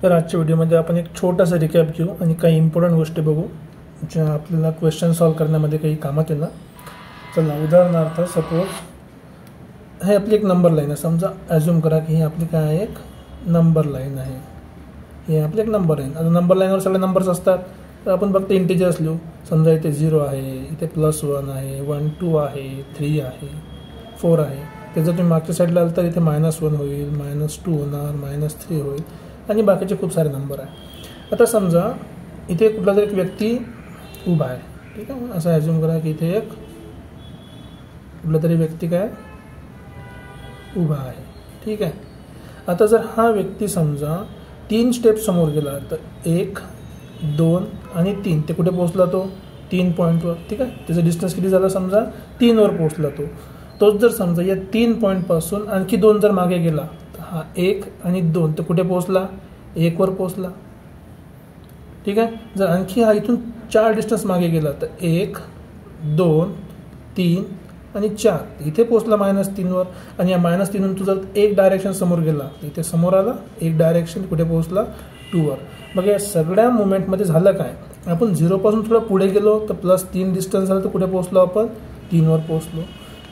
तर आजच्या व्हिडिओमध्ये आपण एक छोटासा रिकॅप घेऊ आणि काही इम्पॉर्टंट गोष्टी बघू ज्या आपल्याला क्वेश्चन सॉल्व करण्यामध्ये काही कामात येणार. चला, उदाहरणार्थ सपोज हे आपली एक नंबर लाईन आहे. समजा ॲज्युम करा की ही आपली काय आहे, एक नंबर लाईन आहे. हे आपली एक नंबर लाईन. आता नंबर लाईनवर सगळे नंबर्स असतात, तर आपण फक्त इंटिजर्स लिहू. समजा इथे 0 आहे, इथे +1 आहे, 1 2 आहे, 3 आहे, 4 आहे. ते जर तुम्ही मागच्या साईडला आलं तर इथे -1 होईल, -2 होणार, -3 होईल आणि बाकीचे खूप सारे नंबर आहे. आता समजा इथे कुठला तरी एक व्यक्ती उभा आहे. ठीक आहे, असं ॲज्युम करा की इथे एक कुठला तरी व्यक्ती काय उभा आहे. ठीक आहे. आता जर हा व्यक्ती समजा 3 स्टेप समोर गेला तर 1 2 आणि 3, ते कुठे पोहोचला तो 3 पॉईंटवर. ठीक आहे, त्याचं डिस्टन्स किती झालं, समजा 3 वर पोहोचला तोच जर समजा या 3 पॉईंटपासून आणखी 2 जर मागे गेला तर हा 1 आणि 2 तर कुठे पोहोचला, 1 वर पोहोचला. ठीक आहे. जर आणखी हा इथून 4 डिस्टन्स मागे गेला तर 1 2 3 आणि 4 इथे पोहोचला -3 वर. आणि या -3 तू जर एक डायरेक्शन समोर गेला तर इथे समोर आला, एक डायरेक्शन कुठे पोहोचला 2 वर. मग या सगळ्या मुवमेंटमध्ये झालं काय, आपण 0 पासून थोडं पुढे गेलो तर +3 डिस्टन्स झालं तर कुठे पोहोचलो आपण 3 वर पोहोचलो.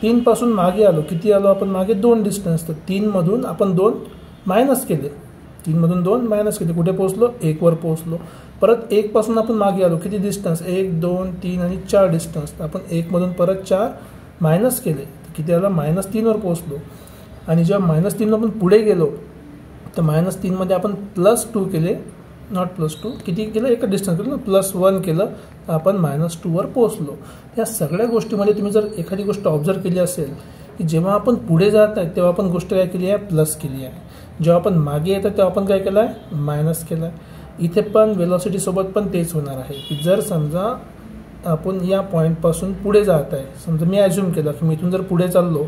3 पासून मागे आलो, किती आलो आपण मागे 2 डिस्टन्स, तर 3 मधून आपण 2 मायनस केले, 3 मधून 2 मायनस केले, कुठे पोहोचलो 1 वर पोहोचलो. परत 1 पासून आपण मागे आलो, किती डिस्टन्स 1 2 3 आणि 4 डिस्टन्स, तर आपण 1 मधून परत 4 मायनस केले, किती आला -3 वर पोहोचलो. आणि जेव्हा -3 आपण पुढे गेलो तर -3 मध्ये आपण +2 केले, नॉट +2, किती केलं एक डिस्टन्स केलं ना, +1 केलं तर आपण -2 वर पोहोचलो. या सगळ्या गोष्टीमध्ये तुम्ही जर एखादी गोष्ट ऑब्झर्व केली असेल की जेव्हा आपण पुढे जात आहे तेव्हा आपण गोष्ट काय केली आहे, प्लस केली आहे. जेव्हा आपण मागे येतं तेव्हा आपण काय केलं आहे, मायनस केलं आहे. इथे पण वेलॉसिटीसोबत पण तेच होणार आहे की जर समजा आपण या पॉईंटपासून पुढे जात आहे, समजा मी ॲज्युम केलं की मी इथून जर पुढे चाललो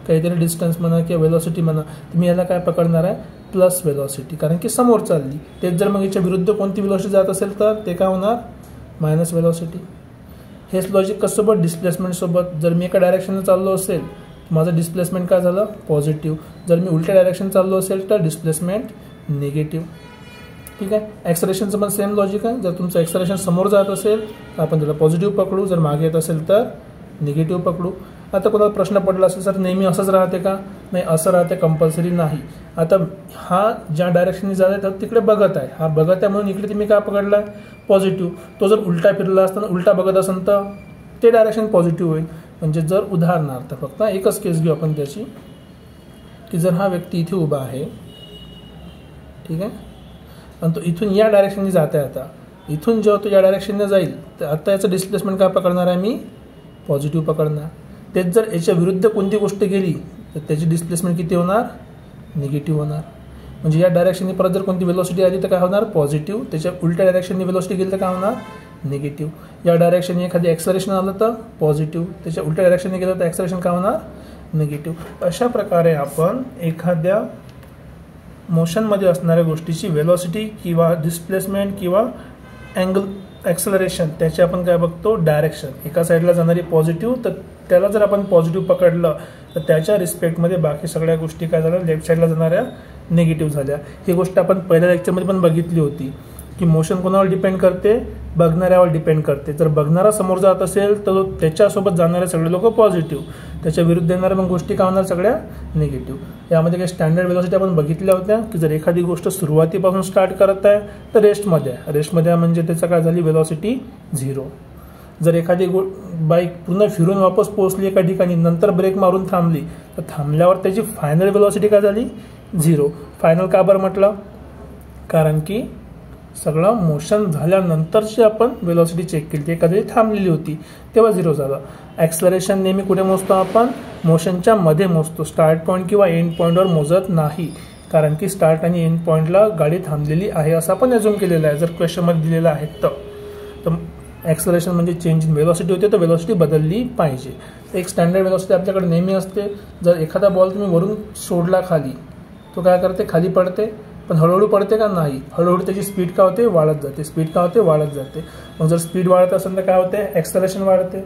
काहीतरी डिस्टन्स म्हणा किंवा वेलॉसिटी म्हणा, तर मी याला काय पकडणार आहे, प्लस वेलॉसिटी, कारण की समोर चालली. तेच जर मग याच्या विरुद्ध कोणती वेलॉसिटी जात असेल तर ते काय होणार, मायनस वेलॉसिटी. हेच लॉजिक कसोबत डिस्प्लेसमेंटसोबत. जर मी एका डायरेक्शनने चाललो असेल माझं डिस्प्लेसमेंट काय झालं, पॉझिटिव्ह. जर मी उलट्या डायरेक्शन चाललो असेल तर डिस्प्लेसमेंट निगेटिव्ह. ठीक आहे. ॲक्सलेरेशनचं पण सेम लॉजिक आहे. जर तुमचं ॲक्सलेरेशन समोर जात असेल तर आपण त्याला पॉझिटिव्ह पकडू, जर मागे येत असेल तर निगेटिव्ह पकडू. आता कोणाला प्रश्न पडला असेल सर नेहमी असंच राहते का, नाही असं राहते, कंपल्सरी नाही. आता हा ज्या डायरेक्शनने जात आहे तर तिकडे बघत आहे, हा बघत आहे म्हणून इकडे तुम्ही काय पकडला, पॉझिटिव्ह. तो जर उलटा फिरला असताना उलटा बघत असेल तर ते डायरेक्शन पॉझिटिव्ह होईल. म्हणजे जर उदाहरणार्थ फक्त एकच केस घेऊ आपण त्याची, की जर हा व्यक्ती इथे उभा आहे, ठीक आहे, आणि तो इथून या डायरेक्शनने जात आहे. आता इथून जेव्हा तो या डायरेक्शनने जाईल तर आता याचं डिस्प्लेसमेंट काय पकडणार आहे मी, पॉझिटिव्ह पकडणार. तेच जर याच्या विरुद्ध कोणती गोष्ट गेली तर त्याची डिस्प्लेसमेंट किती होणार, निगेटिव्ह होणार. म्हणजे या डायरेक्शनने परत जर कोणती वेलॉसिटी आली तर काय होणार, पॉझिटिव्ह. त्याच्या उलट्या डायरेक्शनने वेलॉसिटी गेली तर काय होणार, निगेटिव्ह. या डायरेक्शनने एखादी ॲक्सलेरेशन आलं तर पॉझिटिव्ह, त्याच्या उलट्या डायरेक्शनने गेलं तर ॲक्सलेरेशन काय होणार, निगेटिव्ह. अशा प्रकारे आपण एखाद्या मोशनमध्ये असणाऱ्या गोष्टीची वेलॉसिटी किंवा डिस्प्लेसमेंट किंवा अँगल ॲक्सलरेशन त्याचे आपण काय बघतो, डायरेक्शन. एका साईडला जाणारी पॉझिटिव्ह तर त्याला जर आपण पॉझिटिव्ह पकडलं तर त्याच्या रिस्पेक्टमध्ये बाकी सगळ्या गोष्टी काय झाल्या, लेफ्ट साईडला जाणाऱ्या निगेटिव्ह झाल्या. ही गोष्ट आपण पहिल्या लेक्चरमध्ये पण बघितली होती की मोशन कोणावर डिपेंड करते, बघणाऱ्यावर डिपेंड करते. जर बघणारा समोर जात असेल तर त्याच्यासोबत जाणारे सगळे लोक पॉझिटिव्ह, त्याच्या विरुद्ध येणाऱ्या मग गोष्टी काय होणार, सगळ्या निगेटिव्ह. यामध्ये काही स्टँडर्ड वेलॉसिटी आपण बघितल्या होत्या की जर एखादी गोष्ट सुरुवातीपासून स्टार्ट करत आहे तर रेस्टमध्ये आहे, रेस्टमध्ये म्हणजे त्याचं काय झाली, वेलॉसिटी 0. जर एखादी बाईक पूर्ण फिरून वापस पोहोचली एका ठिकाणी, नंतर ब्रेक मारून थांबली तर थांबल्यावर त्याची फायनल वेलॉसिटी काय झाली, 0. फायनल का बरं म्हटलं, कारण की सगळं मोशन झाल्यानंतरची आपण वेलॉसिटी चेक केली, ती एखादी थांबलेली होती तेव्हा 0 झालं. ॲक्सलरेशन नेहमी कुठे मोजतो आपण, मोशनच्या मध्ये मोजतो, स्टार्ट पॉईंट किंवा एंड पॉईंटवर मोजत नाही. कारण की स्टार्ट आणि एंड पॉईंटला गाडी थांबलेली आहे असं आपण ॲज्युम केलेलं आहे जर क्वेश्चनमध्ये दिलेलं आहे तर. ॲक्सलरेशन म्हणजे चेंज इन वेलॉसिटी होते तर वेलॉसिटी बदलली पाहिजे. एक स्टँडर्ड वेलॉसिटी आपल्याकडे नेहमी असते. जर एखादा बॉल तुम्ही वरून सोडला खाली, तो काय करते, खाली पडते, पण हळूहळू पडते का, नाही, हळूहळू त्याची स्पीड काय होते, वाढत जाते. स्पीड काय होते, वाढत जाते. मग जर स्पीड वाढत असेल तर काय होते, ॲक्सलरेशन वाढते,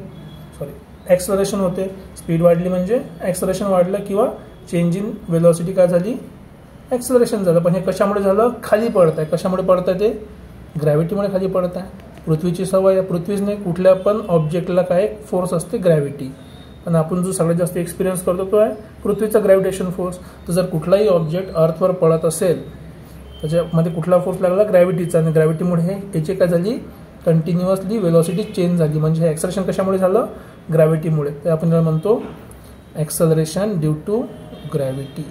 ॲक्सलरेशन होते. स्पीड वाढली म्हणजे ॲक्सलरेशन वाढलं किंवा चेंज इन वेलॉसिटी काय झाली, ॲक्सेलरेशन झालं. पण हे कशामुळे झालं? खाली पडत आहे. कशामुळे पडत आहे? ते ग्रॅव्हिटीमुळे खाली पडत आहे. पृथ्वीची सवय आहे, पृथ्वीच नाही कुठल्या पण ऑब्जेक्टला काय फोर्स असते? ग्रॅव्हिटी. आणि आपण जो सगळ्यात जास्त एक्सपिरियन्स करतो तो आहे पृथ्वीचा ग्रॅव्हिटेशन फोर्स. तर जर कुठलाही ऑब्जेक्ट अर्थवर पडत असेल त्याच्यामध्ये कुठला फोर्स लागला? ग्रॅव्हिटीचा. आणि ग्रॅव्हिटीमुळे याची काय झाली? कंटिन्युअसली वेलॉसिटी चेंज झाली. म्हणजे हे ॲक्सेलरेशन कशामुळे झालं? ग्रॅव्हिटीमुळे. तर आपण याला म्हणतो ॲक्सेलरेशन ड्यू टू ग्रॅव्हिटी.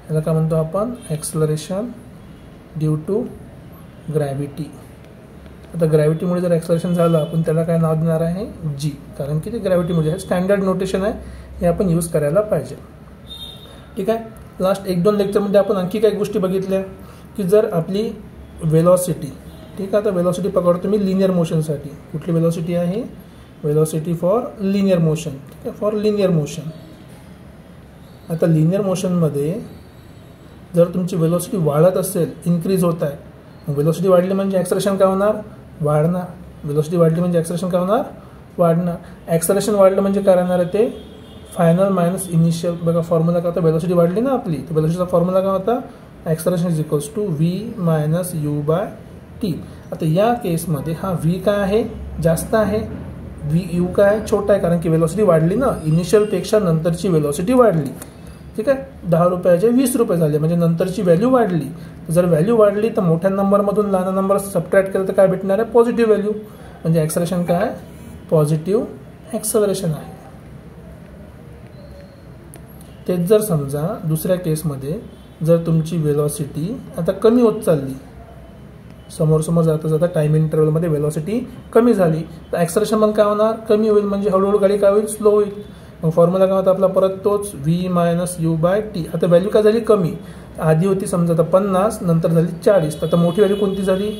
याला काय म्हणतो आपण? Acceleration due to gravity. आता ग्रॅव्हिटीमुळे जर ॲक्सेलरेशन झालं आपण त्याला काय नाव देणार आहे? जी. कारण की ते ग्रॅव्हिटीमुळे स्टँडर्ड नोटेशन आहे, हे आपण यूज करायला पाहिजे. ठीक आहे. लास्ट 1-2 लेक्चरमध्ये आपण आणखी काही गोष्टी बघितल्या की जर आपली वेलॉसिटी, ठीक आहे, आता वेलॉसिटी पकडतो मी लिनियर मोशनसाठी. कुठली वेलॉसिटी आहे? Velocity for linear motion. ठीक आहे, फॉर लिनियर मोशन. आता लिनियर मोशनमध्ये जर तुमची वेलॉसिटी वाढत असेल, इन्क्रीज होत आहे, मग वेलॉसिटी वाढली म्हणजे ॲक्सेलरेशन काय होणार? वाढणार. वेलॉसिटी वाढली म्हणजे ॲक्सेलरेशन काय होणार? वाढणार. ॲक्सेलरेशन वाढलं म्हणजे काय राहणार आहे? ते फायनल मायनस इनिशियल. बघा फॉर्म्युला काय होता? वेलॉसिटी वाढली ना आपली, तर वेलॉसिटीचा फॉर्म्युला काय होता? Acceleration is equals to v minus u by t. आता या केसमध्ये हा v काय आहे? जास्त आहे. यू काय आहे? छोटा आहे. कारण की वेलॉसिटी वाढली ना, इनिशियलपेक्षा नंतरची वेलॉसिटी वाढली. ठीक आहे, 10 रुपयाचे 20 रुपये झाले म्हणजे नंतरची व्हॅल्यू वाढली. जर व्हॅल्यू वाढली तर मोठ्या नंबरमधून लहान नंबर सबट्रॅक्ट केलं तर काय भेटणार आहे? Positive value. म्हणजे ॲक्सेलरेशन काय आहे? पॉझिटिव्ह ॲक्सेलरेशन आहे. तेच जर समजा दुसऱ्या केसमध्ये जर तुमची वेलॉसिटी आता कमी होत चालली, समोर जाता जाता टाइम इंटरवलमध्ये वेलॉसिटी कमी झाली तर ॲक्सेलरेशन पण काय होणार? कमी होईल. म्हणजे हळूहळू गाडी काय होईल? स्लो होईल. मग फॉर्म्युला काय होता आपला? परत तोच v minus u by t. आता व्हॅल्यू काय झाली? कमी. आधी होती समजा आता 50, नंतर झाली 40. तर आता मोठी व्हॅल्यू कोणती झाली?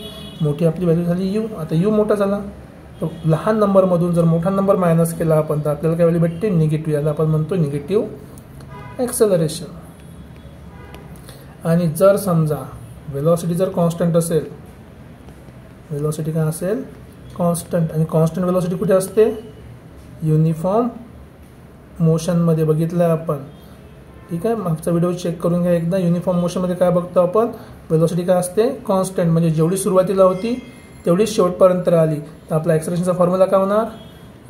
मोठी आपली व्हॅल्यू झाली यू. आता यू मोठा झाला तर लहान नंबरमधून जर मोठा नंबर मायनस केला आपण तर आपल्याला काय व्हॅल्यू भेटते? निगेटिव्ह. याला आपण म्हणतो निगेटिव्ह ॲक्सेलरेशन. आणि जर समजा वेलॉसिटी जर कॉन्स्टंट असेल, वेलॉसिटी काय असेल? कॉन्स्टंट. आणि कॉन्स्टंट वेलॉसिटी कुठे असते? युनिफॉर्म मोशनमध्ये बघितलं आहे आपण. ठीक आहे, मागचा व्हिडिओ चेक करून घ्या एकदा. युनिफॉर्म मोशनमध्ये काय बघतो आपण? वेलॉसिटी काय असते? कॉन्स्टंट. म्हणजे जेवढी सुरुवातीला होती तेवढी शेवटपर्यंत राहिली. तर आपला ॲक्सेलरेशनचा फॉर्म्युला काय होणार?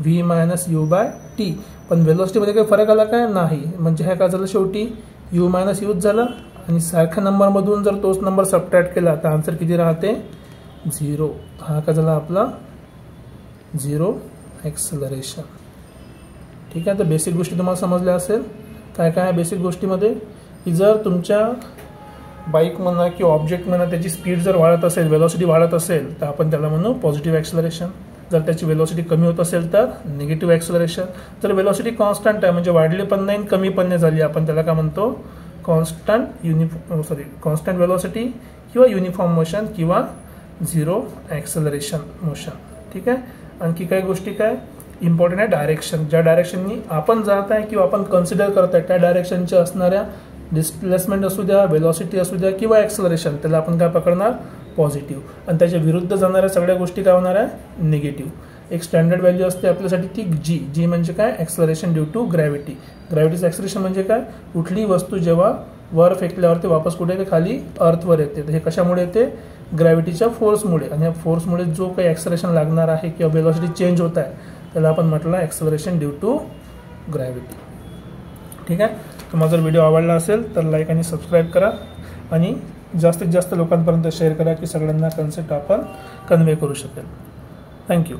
v minus u by t. पण वेलॉसिटीमध्ये काही फरक आला काय? नाही. म्हणजे हे काय झालं? शेवटी यू मायनस यूच झालं. आणि सारख्या नंबरमधून जर तोच नंबर सबट्रॅक्ट केला तर आन्सर किती राहते? 0. हा काय झाला आपला? 0 ॲक्सेलरेशन. ठीक आहे, तर बेसिक गोष्टी तुम्हाला समजल्या असेल. काय काय आहे बेसिक गोष्टीमध्ये? की जर तुमच्या बाईक म्हणा किंवा ऑब्जेक्ट म्हणा त्याची स्पीड जर वाढत असेल, वेलॉसिटी वाढत असेल तर आपण त्याला म्हणू पॉझिटिव्ह ॲक्सेलरेशन. जर त्याची वेलॉसिटी कमी होत असेल तर निगेटिव्ह ॲक्सेलरेशन. जर वेलॉसिटी कॉन्स्टंट आहे म्हणजे वाढली पण नाही कमी पण नाही झाली, आपण त्याला काय म्हणतो? कॉन्स्टंट वेलॉसिटी किंवा युनिफॉर्म मोशन किंवा 0 ॲक्सेलरेशन मोशन. ठीक आहे. आणखी काही गोष्टी काय इम्पॉर्टंट आहे? डायरेक्शन. ज्या डायरेक्शननी आपण जात आहे किंवा आपण कन्सिडर करत आहे त्या डायरेक्शनच्या असणाऱ्या डिस्प्लेसमेंट असू द्या, वेलॉसिटी असू द्या किंवा ॲक्सेलरेशन, त्याला आपण काय पकडणार? पॉझिटिव्ह. आणि त्याच्या विरुद्ध जाणाऱ्या सगळ्या गोष्टी काय होणार आहे? निगेटिव्ह. एक स्टँडर्ड व्हॅल्यू असते आपल्यासाठी ती जी. जी म्हणजे काय? Acceleration due to gravity. ग्रॅव्हिटीचं ॲक्सेलरेशन म्हणजे काय? कुठलीही वस्तू जेव्हा वर फेकल्यावर ते वापस कुठे येते? खाली अर्थवर येते. हे कशामुळे येते? ग्रॅव्हिटीच्या फोर्समुळे. आणि या फोर्समुळे जो काही ॲक्सेलरेशन लागणार आहे किंवा वेलॉसिटी चेंज होत आहे त्याला आपण म्हटलं ॲक्सेलरेशन ड्यू टू ग्रॅव्हिटी. ठीक आहे. तुम्हाला जर व्हिडिओ आवडला असेल तर लाईक आणि सबस्क्राईब करा आणि जास्तीत जास्त लोकांपर्यंत शेअर करा की सगळ्यांना कन्सेप्ट आपण कन्वे करू शकेल. थँक्यू.